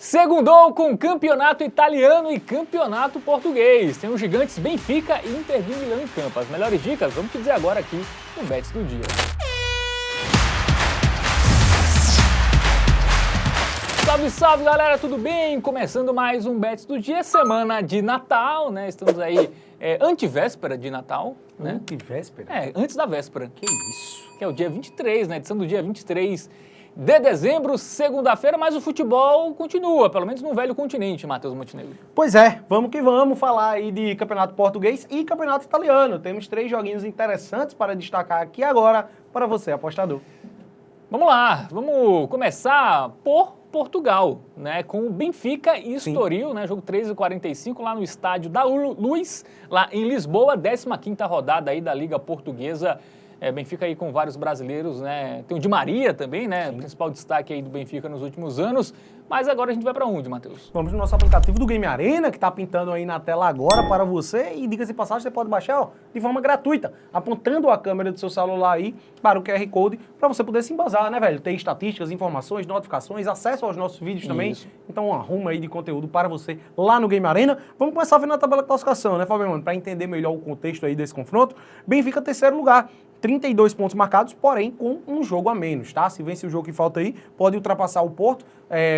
Segundou com campeonato italiano e campeonato português. Tem os gigantes Benfica e Inter de Milão em campo. As melhores dicas vamos te dizer agora aqui no Bets do Dia. Salve, salve galera, tudo bem? Começando mais um Bets do Dia, semana de Natal, né? Estamos aí antivéspera de Natal, né? Antivéspera? Antes da véspera. Que isso? Que é o dia 23, né? Edição do dia 23 de dezembro, segunda-feira, mas o futebol continua, pelo menos no velho continente, Matheus Montenegro. Pois é, vamos que vamos falar aí de campeonato português e campeonato italiano. Temos 3 joguinhos interessantes para destacar aqui agora para você, apostador. Vamos lá, vamos começar por Portugal, né, com o Benfica e Estoril, né, jogo 13h45 lá no estádio da Luz, lá em Lisboa, 15ª rodada aí da Liga Portuguesa. Benfica aí com vários brasileiros, né, tem o Di Maria também, né, principal destaque aí do Benfica nos últimos anos, mas agora a gente vai para onde, Matheus? Vamos no nosso aplicativo do Game Arena, que está pintando aí na tela agora para você, e diga-se de passagem, você pode baixar, ó, de forma gratuita, apontando a câmera do seu celular aí para o QR Code, para você poder se embasar, né, velho? Ter estatísticas, informações, notificações, acesso aos nossos vídeos também. Então, arruma aí de conteúdo para você lá no Game Arena. Vamos começar vendo a tabela de classificação, né, Fabiano? Para entender melhor o contexto aí desse confronto. Benfica, terceiro lugar. 32 pontos marcados, porém com um jogo a menos, tá? Se vence o jogo que falta aí, pode ultrapassar o Porto.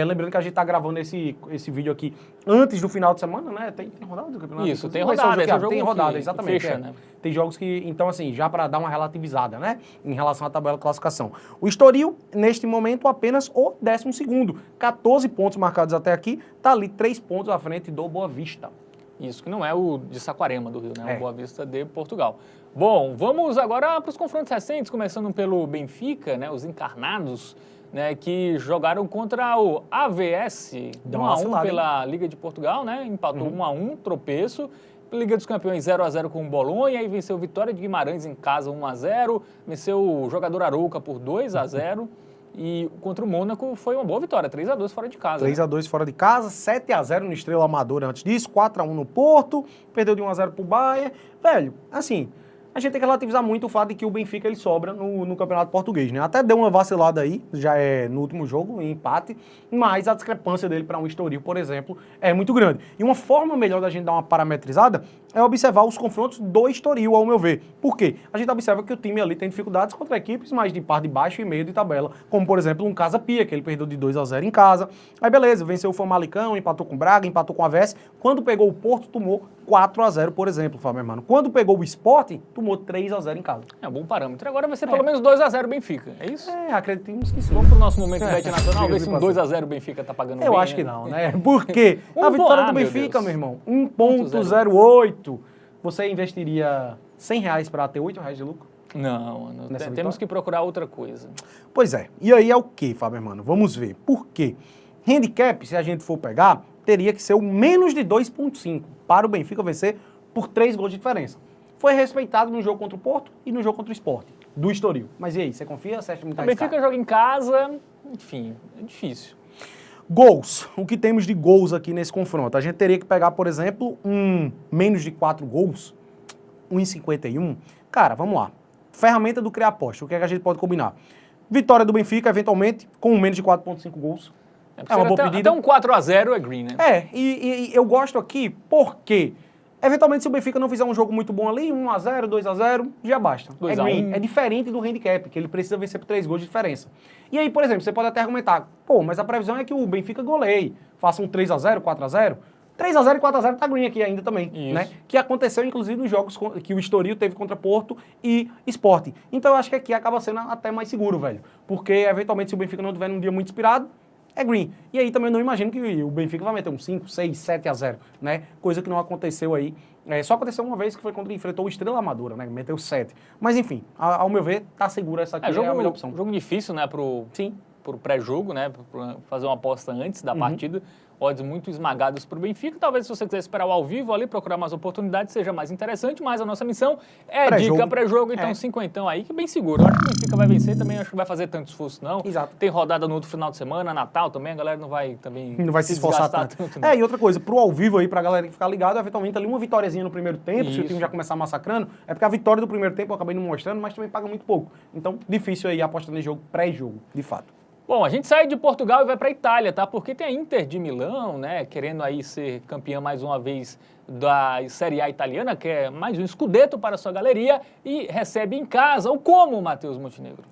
Lembrando que a gente tá gravando esse vídeo aqui antes do final de semana, né? Tem rodada do campeonato? Isso, tem rodada. Tem rodada, exatamente. Fecha, né? Tem jogos que, então assim, já para dar uma relativizada, né? Em relação à tabela de classificação. O Estoril, neste momento, apenas o 12º. 14 pontos marcados até aqui, tá ali 3 pontos à frente do Boa Vista. Isso, que não é o de Saquarema do Rio, né? O Boa Vista de Portugal. Bom, vamos agora para os confrontos recentes, começando pelo Benfica, né? Os encarnados, né? Que jogaram contra o AVS 1x1 pela Liga de Portugal, né? Empatou 1x1, tropeço. Liga dos Campeões 0x0 com o Bolonha, aí venceu Vitória de Guimarães em casa 1x0, venceu o jogador Arouca por 2x0. E contra o Mônaco foi uma boa vitória, 3x2 fora de casa. 3x2 fora de casa, 7x0 no Estrela Amadora antes disso, 4x1 no Porto, perdeu de 1x0 pro Bahia. Velho, assim, a gente tem que relativizar muito o fato de que o Benfica ele sobra no Campeonato Português, né? Até deu uma vacilada aí, já no último jogo, em empate, mas a discrepância dele para um Estoril, por exemplo, é muito grande. E uma forma melhor da gente dar uma parametrizada é observar os confrontos do Estoril, ao meu ver. Por quê? A gente observa que o time ali tem dificuldades contra equipes mais de par de baixo e meio de tabela, como por exemplo um Casa Pia, que ele perdeu de 2x0 em casa. Aí beleza, venceu o Famalicão, empatou com o Braga, empatou com o AVS. Quando pegou o Porto, tomou 4x0, por exemplo, Fábio, mano. Quando pegou o Sport, tomou 3x0 em casa. É um bom parâmetro. Agora vai ser pelo menos 2x0 Benfica, é isso? Acreditamos que sim. Vamos pro nosso momento de bet nacional, ver se um 2x0 Benfica tá pagando bem. Eu acho que não, né? Porque a vitória do Benfica, meu irmão, 1,08. Você investiria R$100 para ter R$8 de lucro? Não, temos que procurar outra coisa. Pois é. E aí é o que, Fábio, mano? Vamos ver. Por quê? Handicap, se a gente for pegar, teria que ser o menos de 2,5 para o Benfica vencer por 3 gols de diferença. Foi respeitado no jogo contra o Porto e no jogo contra o Sport, do Estoril. Mas e aí, você confia? Você acha muito arriscado? O Benfica joga em casa, enfim, é difícil. Gols. O que temos de gols aqui nesse confronto? A gente teria que pegar, por exemplo, menos de 4 gols, 1,51. Cara, vamos lá. Ferramenta do Criar Aposta. O que é que a gente pode combinar? Vitória do Benfica, eventualmente, com menos de 4,5 gols. É uma boa pedida. Até um 4x0 é green, né? E eu gosto aqui porque, eventualmente, se o Benfica não fizer um jogo muito bom ali, 1x0, 2x0, já basta. É green. É diferente do handicap, que ele precisa vencer por 3 gols de diferença. E aí, por exemplo, você pode até argumentar, pô, mas a previsão é que o Benfica goleie, faça um 3x0, 4x0. 3x0 e 4x0 tá green aqui ainda também, né? Que aconteceu, inclusive, nos jogos que o Estoril teve contra Porto e Sport. Então, eu acho que aqui acaba sendo até mais seguro, velho. Porque, eventualmente, se o Benfica não tiver num dia muito inspirado, é green. E aí também eu não imagino que o Benfica vai meter um 5, 6, 7x0, né? Coisa que não aconteceu aí. Só aconteceu uma vez que foi quando enfrentou o Estrela Amadora, né? Meteu 7. Mas enfim, ao meu ver, tá segura essa aqui, é a melhor opção. Jogo difícil, né? Pro pré-jogo, né? Pra fazer uma aposta antes da partida. Odds muito esmagados para o Benfica. Talvez se você quiser esperar o ao vivo ali, procurar mais oportunidades, seja mais interessante, mas a nossa missão é dica pré-jogo, então 50 aí, que é bem seguro. Eu acho que o Benfica vai vencer também, acho que vai fazer tanto esforço não. Exato. Tem rodada no outro final de semana, Natal também, a galera não vai se esforçar tanto. E outra coisa, pro ao vivo aí, pra galera ficar ligada, eventualmente ali uma vitóriazinha no primeiro tempo, se o time já começar massacrando, é porque a vitória do primeiro tempo eu acabei não mostrando, mas também paga muito pouco. Então, difícil aí apostar no jogo pré-jogo, de fato. Bom, a gente sai de Portugal e vai para a Itália, tá? Porque tem a Inter de Milão, né? Querendo aí ser campeã mais uma vez da Série A italiana, que é mais um scudetto para a sua galeria, e recebe em casa o Como, Matheus Montenegro.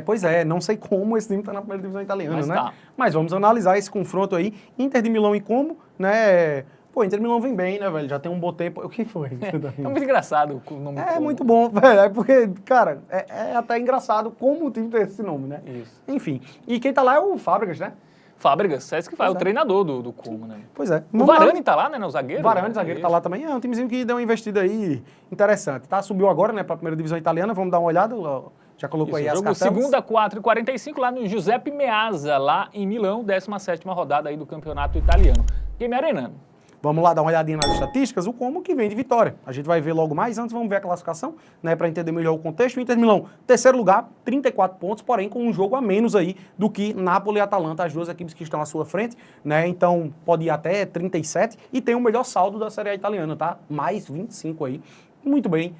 Pois é, não sei como esse time está na primeira divisão italiana, Mas né? tá. Mas vamos analisar esse confronto aí. Inter de Milão e Como, né? Pô, Inter de Milão vem bem, né, velho? Já tem um bom tempo. O que foi? É muito engraçado o nome É Como. muito bom, velho. É porque, cara, é até engraçado como o time tem esse nome, né? Isso. Enfim. E quem tá lá é o Fábricas, né? Fábricas, esse que faz, Pois o é. treinador do Como, né? Pois é. O Varane tá lá, né, no zagueiro? O Varane, né? zagueiro, Isso. tá lá também. É um timezinho que deu uma investida aí interessante, tá? Subiu agora, né, pra primeira divisão italiana. Vamos dar uma olhada. Já colocou Isso, aí as jogo cartelas. segunda, 4h45, lá no Giuseppe Meazza, lá em Milão, 17ª rodada aí do campeonato italiano. Game Arena. Vamos lá dar uma olhadinha nas estatísticas, o Como que vem de vitória. A gente vai ver logo mais, antes vamos ver a classificação, né, para entender melhor o contexto. O Inter de Milão, terceiro lugar, 34 pontos, porém com um jogo a menos aí do que Napoli e Atalanta, as duas equipes que estão à sua frente, né? Então pode ir até 37 e tem o melhor saldo da Série A italiana, tá? Mais 25 aí. Muito bem,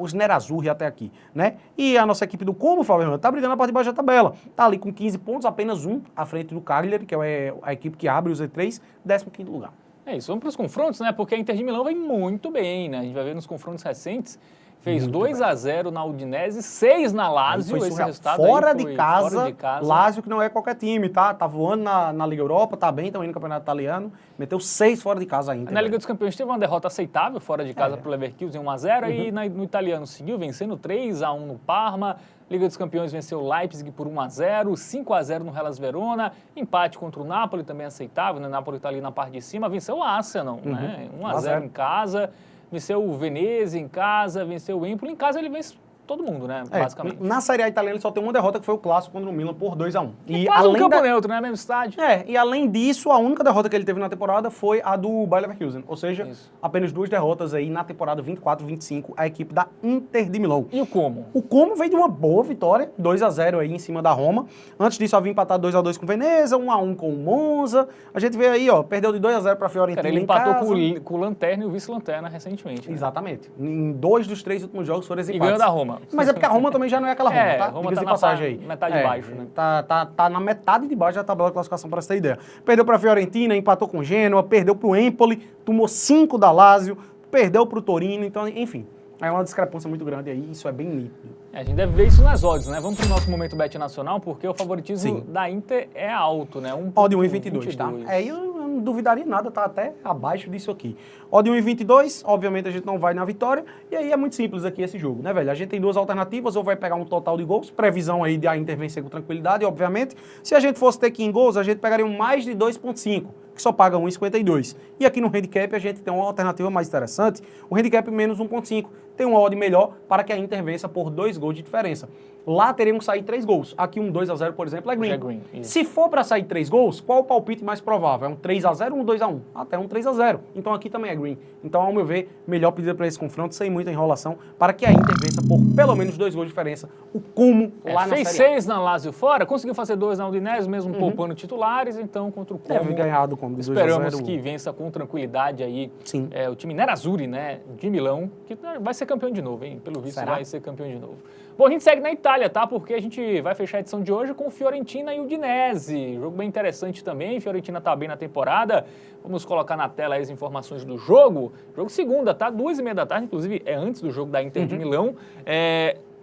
os Nerazzurri até aqui, né? E a nossa equipe do Como, Fábio, tá brigando na parte de baixo da tabela. Tá ali com 15 pontos, apenas um à frente do Cagliari, que é a equipe que abre o Z3, 15º lugar. É isso, vamos para os confrontos, né? Porque a Inter de Milão vem muito bem, né? A gente vai ver nos confrontos recentes. Fez 2-0 na Udinese, 6 na Lazio, Foi esse surreal. resultado fora aí de foi casa, fora de casa. Lazio que não é qualquer time, tá? Tá voando na Liga Europa, tá bem também no Campeonato Italiano, meteu 6 fora de casa ainda. Na Liga dos Campeões teve uma derrota aceitável fora de casa É. para o Leverkusen, 1-0, e no italiano seguiu vencendo 3-1 no Parma. Liga dos Campeões venceu o Leipzig por 1-0, 5-0 no Hellas Verona, empate contra o Napoli também aceitável, né? O Napoli está ali na parte de cima, venceu o Arsenal, né? 1-0 em casa, venceu o Venezia em casa, venceu o Empoli, em casa ele vence todo mundo, né? Basicamente. Na Série A italiana ele só tem uma derrota que foi o clássico contra o Milan por 2-1. E quase um campo neutro, né? Mesmo estádio. E além disso, a única derrota que ele teve na temporada foi a do Bayer Leverkusen. Ou seja, Isso. apenas 2 derrotas aí na temporada 24-25, a equipe da Inter de Milão. E o Como? O Como veio de uma boa vitória, 2-0 aí em cima da Roma. Antes disso, havia empatado 2-2 com o Veneza, 1-1 com o Monza. A gente vê aí, ó, perdeu de 2-0 para a Fiorentina. Cara, ele em empatou casa. com o Lanterna e o Vice-Lanterna recentemente. Né? Exatamente. Em 2 dos 3 últimos jogos foram E empates. ganhou da Roma. Mas é porque a Roma também já não é aquela Roma, tá? Roma Diga-se tá de na passagem aí. metade de baixo, né? Tá na metade de baixo da tabela de classificação, para você ter ideia. Perdeu para a Fiorentina, empatou com o Genoa, perdeu para o Empoli, tomou 5 da Lazio, perdeu para o Torino, então, enfim. É uma discrepância muito grande aí, isso é bem nítido. A gente deve ver isso nas odds, né? Vamos para o nosso momento bet nacional, porque o favoritismo Sim. da Inter é alto, né? Odd 1,22, tá? Eu não duvidaria nada, tá até abaixo disso aqui. Odd 1,22, obviamente a gente não vai na vitória, e aí é muito simples aqui esse jogo, né, velho? A gente tem duas alternativas, ou vai pegar um total de gols, previsão aí de a Inter vencer com tranquilidade, obviamente. Se a gente fosse ter que ir em gols, a gente pegaria um mais de 2,5, que só paga 1,52. E aqui no handicap a gente tem uma alternativa mais interessante, o handicap menos 1,5. Tem uma odd melhor para que a Inter vença por 2 gols de diferença. Lá teriam que sair 3 gols. Aqui um 2-0, por exemplo, é green. É green, isso. Se for para sair 3 gols, qual o palpite mais provável? É um 3-0 ou um 2-1? Até um 3-0. Então aqui também é green. Então, ao meu ver, melhor pedida para esse confronto, sem muita enrolação, para que a Inter vença por pelo menos 2 gols de diferença. O Como lá na fez Série A. 6 na Lazio fora, conseguiu fazer 2 na Udinese, mesmo poupando titulares, então contra o Como. Deve ganhar do Como de 2-0. Esperamos que vença com tranquilidade aí. Sim. O time Nerazzurri, né, de Milão, que vai ser campeão de novo, hein? Pelo visto Será? vai ser campeão de novo. Bom, a gente segue na Itália, tá? Porque a gente vai fechar a edição de hoje com Fiorentina e Udinese. Jogo bem interessante também, Fiorentina tá bem na temporada. Vamos colocar na tela aí as informações do jogo. Jogo segunda, tá? 2h30 da tarde, inclusive é antes do jogo da Inter de Milão.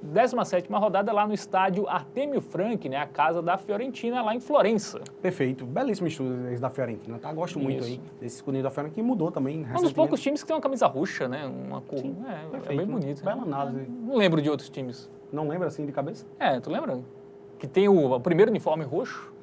17ª rodada lá no estádio Artemio Franchi, né? A casa da Fiorentina lá em Florença. Perfeito. Belíssimo estudo esse da Fiorentina, tá? Gosto muito Isso. aí desse escudinho da Fiorentina, que mudou também. Um dos poucos times que tem uma camisa roxa, né? Uma cor. Sim, é perfeito, bem né? bonito. Bela análise. Não lembro de outros times. Não lembra assim de cabeça? Tô lembrando. Que tem o primeiro uniforme roxo.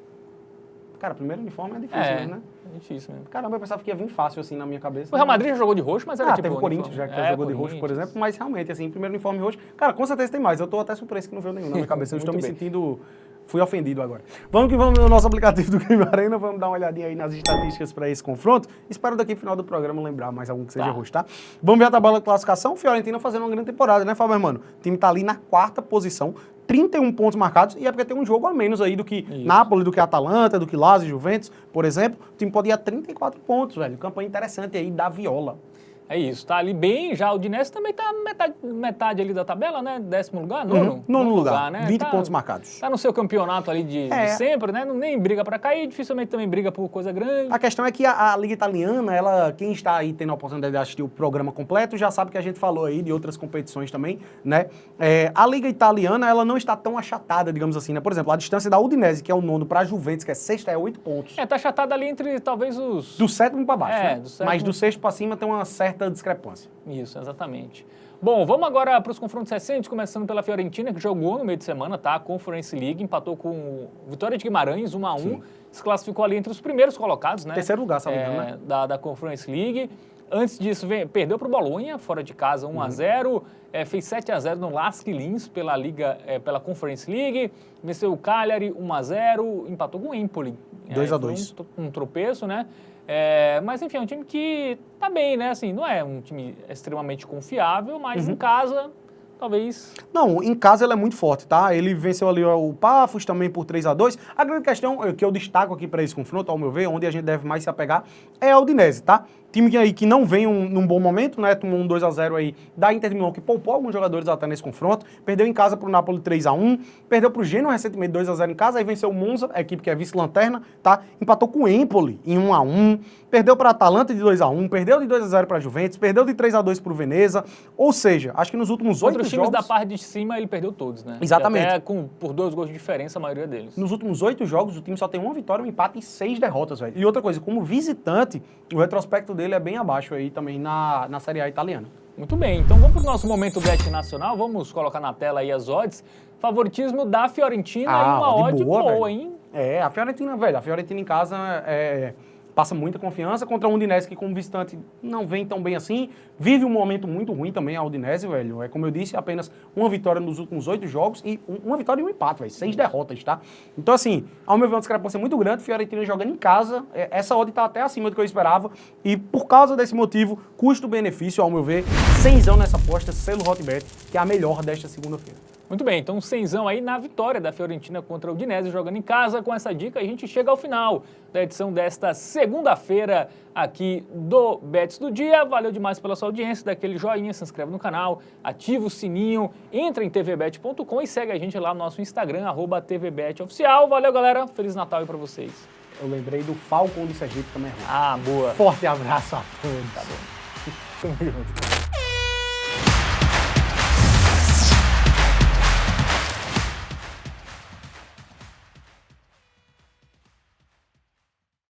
Cara, primeiro uniforme é difícil mesmo, né? É difícil mesmo. Caramba, eu pensava que ia vir fácil assim na minha cabeça. O Real Madrid já jogou de roxo, mas era tipo teve o Corinthians, uniforme. já que jogou de roxo, por exemplo, mas realmente, assim, primeiro uniforme roxo. Cara, com certeza tem mais. Eu tô até surpreso que não veio nenhum na minha cabeça. Eu estou me Muito bem. sentindo. Fui ofendido agora. Vamos que vamos no nosso aplicativo do Game Arena, vamos dar uma olhadinha aí nas estatísticas para esse confronto. Espero daqui no final do programa lembrar mais algum que seja roxo, tá? Vamos ver a tabela de classificação. Fiorentina fazendo uma grande temporada, né, Fábio, mano? O time tá ali na 4ª posição, 31 pontos marcados, e é porque tem um jogo a menos aí do que Napoli, do que Atalanta, do que Lazio, Juventus, por exemplo. O time pode ir a 34 pontos, velho. Campanha interessante aí da Viola. É isso, tá ali bem, já o Udinese também tá metade ali da tabela, né? 10º lugar, nono lugar, né? 20 pontos marcados. Tá no seu campeonato ali de sempre, né? Nem briga pra cair, dificilmente também briga por coisa grande. A questão é que a Liga Italiana, quem está aí tendo a oportunidade de assistir o programa completo, já sabe que a gente falou aí de outras competições também, né? A Liga Italiana, ela não está tão achatada, digamos assim, né? Por exemplo, a distância da Udinese, que é o nono, pra Juventus, que é sexta, é 8 pontos. Tá achatada ali entre talvez os... Do 7º pra baixo, né? Do 7º... Mas do 6º pra cima tem uma certa discrepância. Isso, exatamente. Bom, vamos agora para os confrontos recentes, começando pela Fiorentina, que jogou no meio de semana, tá? A Conference League, empatou com o Vitória de Guimarães, 1-1, se classificou ali entre os primeiros colocados, né? Terceiro lugar, se não me engano, né? Da Conference League. Antes disso, perdeu para o Bolonha, fora de casa, 1-0. Fez 7-0 no Lask Linz pela Conference League. Venceu o Cagliari, 1-0. Empatou com o Empoli. 2-2. Um tropeço, né? Mas, enfim, é um time que tá bem, né? Assim, não é um time extremamente confiável, mas em casa, talvez... Não, em casa ele é muito forte, tá? Ele venceu ali o Pafos também por 3-2. A grande questão que eu destaco aqui para esse confronto, ao meu ver, onde a gente deve mais se apegar, é a Udinese, tá? Time aí que não vem num bom momento, né? Tomou um 2-0 aí da Inter de Milão, que poupou alguns jogadores até nesse confronto. Perdeu em casa pro Napoli 3-1. Perdeu pro Genoa recentemente 2-0 em casa. Aí venceu o Monza, a equipe que é vice-lanterna, tá? Empatou com o Empoli em 1-1. Perdeu para a Atalanta de 2-1. Perdeu de 2-0 para a Juventus. Perdeu de 3-2 pro Veneza. Ou seja, acho que nos últimos 8 jogos... Outros times da parte de cima ele perdeu todos, né? Exatamente. Até por 2 gols de diferença, a maioria deles. Nos últimos 8 jogos, o time só tem uma vitória, um empate e 6 derrotas, velho. E outra coisa, como visitante, o retrospecto dele é bem abaixo aí também na Série A italiana. Muito bem, então vamos para o nosso momento bet nacional, vamos colocar na tela aí as odds. Favoritismo da Fiorentina e uma odd boa, hein? A Fiorentina, velho, a Fiorentina em casa passa muita confiança contra a Udinese, que como visitante não vem tão bem assim. Vive um momento muito ruim também a Udinese, velho. Como eu disse, apenas uma vitória nos últimos 8 jogos e uma vitória e um empate, velho. 6 derrotas, tá? Então, assim, ao meu ver, uma discrepância muito grande. Fiorentina jogando em casa, essa odd tá até acima do que eu esperava. E por causa desse motivo, custo-benefício, ao meu ver, 100zão nessa aposta, selo Hotbet, que é a melhor desta segunda-feira. Muito bem, então 100zão aí na vitória da Fiorentina contra a Udinese, jogando em casa. Com essa dica, a gente chega ao final da edição desta segunda-feira aqui do Bets do Dia. Valeu demais pela sua audiência, dá aquele joinha, se inscreve no canal, ativa o sininho, entra em tvbet.com e segue a gente lá no nosso Instagram, @tvbetoficial. Valeu, galera, Feliz Natal aí pra vocês. Eu lembrei do Falcon do Sergipe também. Boa. Forte abraço a todos. Tá bom. Tamo junto.